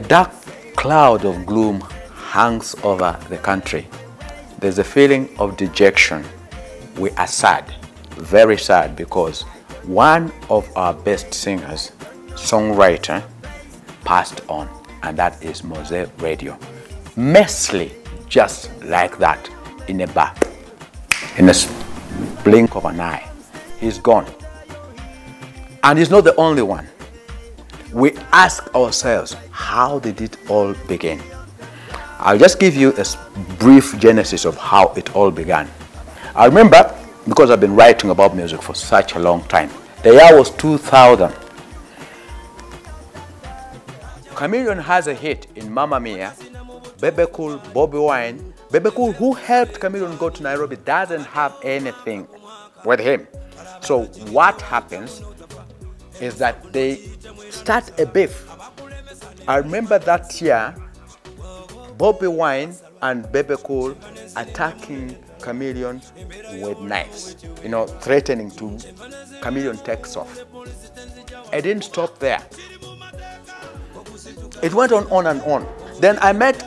dark cloud of gloom hangs over the country. There's a feeling of dejection. We are sad, very sad, because one of our best singers, songwriter, passed on, and that is Mose Radio. Messily, just like that, in a bar, in a blink of an eye. He's gone. And he's not the only one. We ask ourselves, how did it all begin? I'll just give you a brief genesis of how it all began. I remember, because I've been writing about music for such a long time, the year was 2000. Chameleon has a hit in Mamma Mia. Bebe Cool, Bobby Wine. Bebe Cool, who helped Chameleon go to Nairobi, doesn't have anything with him. So what happens is that they start a beef. I remember that year, Bobby Wine and Bebe Cool attacking Chameleon with knives, you know, threatening to. Chameleon takes off. It didn't stop there. It went on and on. Then I met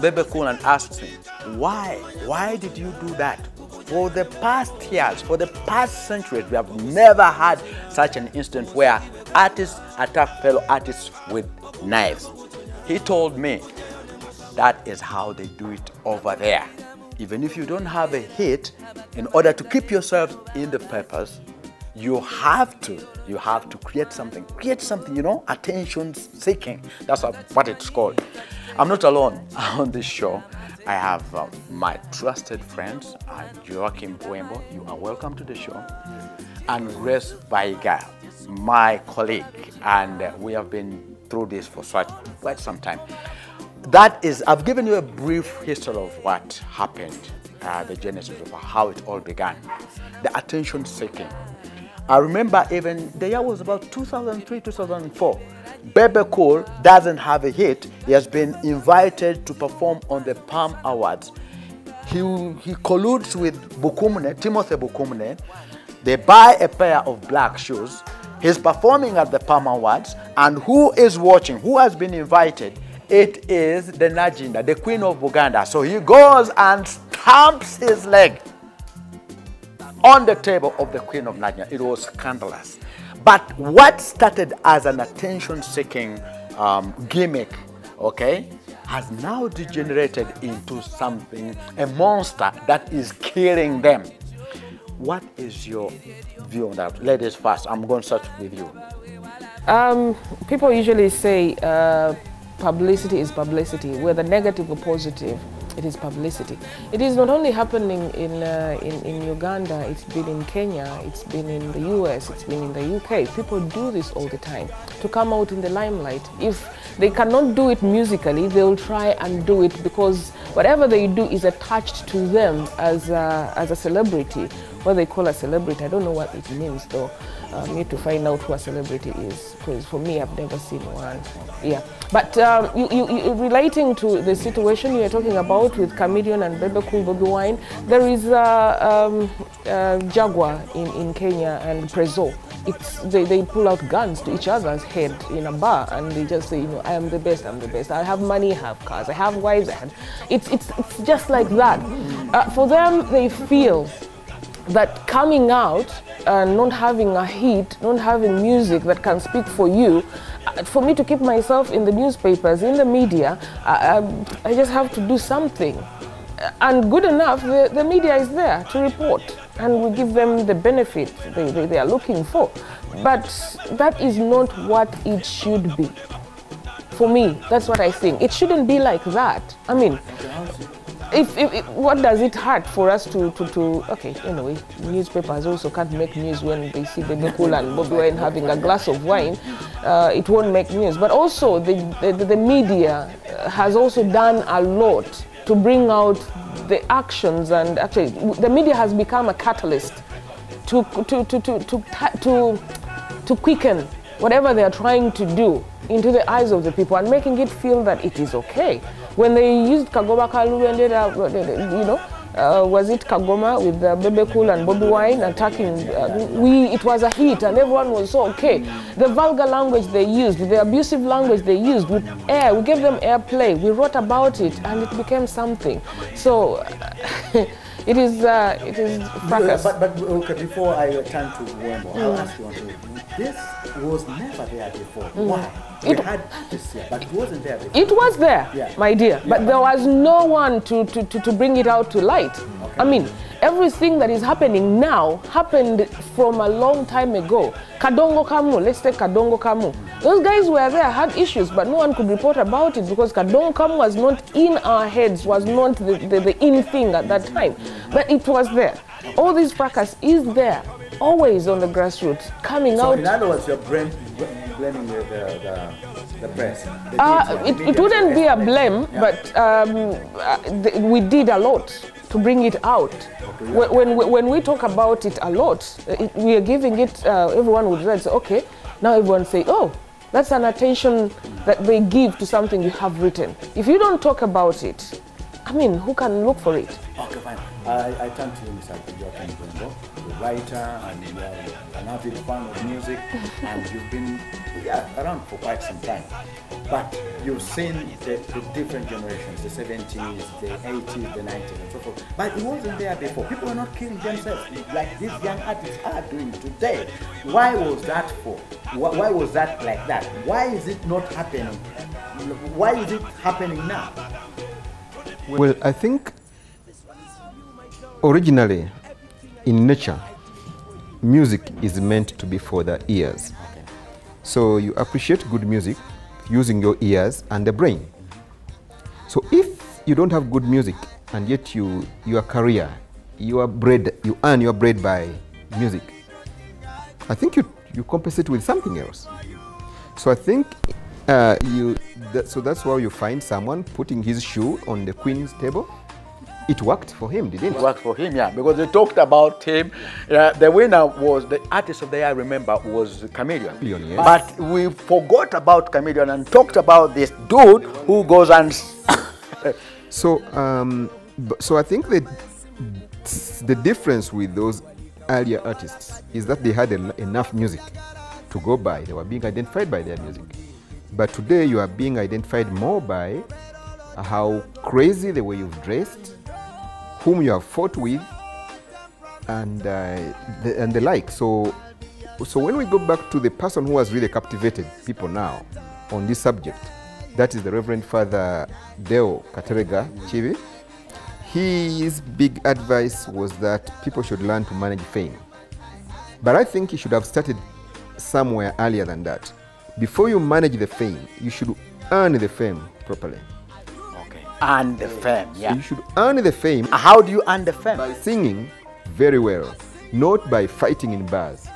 Bebe Cool and asked him, why did you do that? For the past years, for the past centuries, we have never had such an instance where artists attack fellow artists with knives. He told me that is how they do it over there. Even if you don't have a hit, in order to keep yourself in the papers, you have to create something, you know, attention seeking. That's what it's called. I'm not alone on this show. I have my trusted friends, Joachim Buembo, you are welcome to the show, and Grace Baiga, my colleague, and we have been through this for quite some time. That is, I've given you a brief history of what happened, the genesis of how it all began, the attention seeking. I remember even the year was about 2003, 2004. Bebe Cool doesn't have a hit. He has been invited to perform on the Palm Awards. He colludes with Timothy Bukumne. They buy a pair of black shoes. He's performing at the Palm Awards, and who is watching? Who has been invited? It is the Najinda, the Queen of Uganda. So he goes and stamps his leg on the table of the Queen of Najinda. It was scandalous. But what started as an attention-seeking gimmick, okay, has now degenerated into something, a monster that is killing them. What is your view on that? Ladies first, I'm going to start with you. People usually say publicity is publicity, whether negative or positive. It is publicity. It is not only happening in Uganda, it's been in Kenya, it's been in the US, it's been in the UK. People do this all the time to come out in the limelight. If they cannot do it musically, they will try and do it because whatever they do is attached to them as a celebrity. What they call a celebrity, I don't know what it means though. I need to find out who a celebrity is, because for me, I've never seen one. Yeah, but you relating to the situation you're talking about with Chameleon and Bebe Cool, Bobby Wine, there is Jaguar in Kenya and Prezo. They pull out guns to each other's head in a bar and they just say, you know, I am the best, I'm the best. I have money, I have cars, I have wives. It's just like that. For them, they feel that coming out and not having a hit, not having music that can speak for you, for me to keep myself in the newspapers, in the media, I just have to do something. And good enough, the media is there to report and we give them the benefit they are looking for. But that is not what it should be. For me, that's what I think. It shouldn't be like that. I mean, what does it hurt for us to okay, anyway, newspapers also can't make news when they see Bebe Cool and Bobby Wine having a glass of wine. It won't make news. But also the media has also done a lot to bring out the actions, and actually the media has become a catalyst to quicken whatever they are trying to do into the eyes of the people and making it feel that it is okay. When they used Kagoba Kalu and you know, was it Kagoma with Bebe Cool and Bobby Wine attacking? It was a hit and everyone was so okay. The vulgar language they used, the abusive language they used, we gave them airplay. We wrote about it and it became something. So it is fracas. But okay, before I turn to Wembo, I'll ask you one thing. This was never there before. Why? We had artists here, but it wasn't there before. It was there, my dear, but there was no one to bring it out to light. Okay. I mean, everything that is happening now happened from a long time ago. Kadongo Kamu, let's take Kadongo Kamu. Those guys were there, had issues, but no one could report about it because Kadongo Kamu was not in our heads, was not the in thing at that time. But it was there. All this fracas is there, always on the grassroots, coming out. So in other words, you're blaming the press. It wouldn't be a blame, but we did a lot to bring it out. Okay, when we talk about it a lot, we are giving it, everyone would read, so okay, now everyone say, oh, that's an attention that they give to something you have written. If you don't talk about it, I mean, who can look for it? Okay, fine. I turn to you, Mr. Joaquin Bwengo, the writer, and you are an avid fan of music, and you've been around for quite some time. But you've seen the different generations, the 70s, the 80s, the 90s, and so forth. But it wasn't there before. People were not killing themselves like these young artists are doing today. Why was that for? Why was that like that? Why is it not happening? Why is it happening now? Well, I think originally in nature, music is meant to be for the ears. Okay. So you appreciate good music using your ears and the brain. So if you don't have good music and yet your career, you earn your bread by music, I think you compensate with something else. So I think so that's why you find someone putting his shoe on the Queen's table. It worked for him, didn't it? It worked for him, yeah, because they talked about him. The winner was, the artist of the year, I remember, was Chameleon. Yes. But we forgot about Chameleon and talked about this dude who goes and... So I think that the difference with those earlier artists is that they had enough music to go by. They were being identified by their music. But today you are being identified more by how crazy the way you've dressed, whom you have fought with, and the like. So when we go back to the person who has really captivated people now on this subject, that is the Reverend Father Deo Katerega Chibi. His big advice was that people should learn to manage fame. But I think he should have started somewhere earlier than that. Before you manage the fame, you should earn the fame properly. Okay, earn the fame, yeah. So you should earn the fame. How do you earn the fame? By singing very well, not by fighting in bars.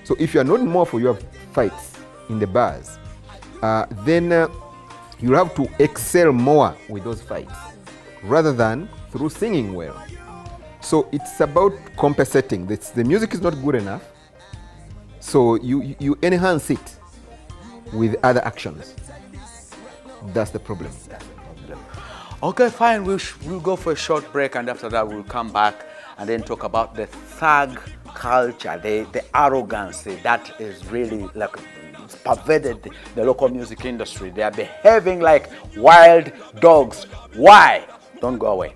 So if you are not more for your fights in the bars, then you have to excel more with those fights rather than through singing well. So it's about compensating. The music is not good enough, so you enhance it with other actions. That's the problem. Okay, fine. We'll go for a short break, and after that we'll come back and then talk about the thug culture, the arrogance that is really like pervaded the local music industry. They are behaving like wild dogs. Why? Don't go away.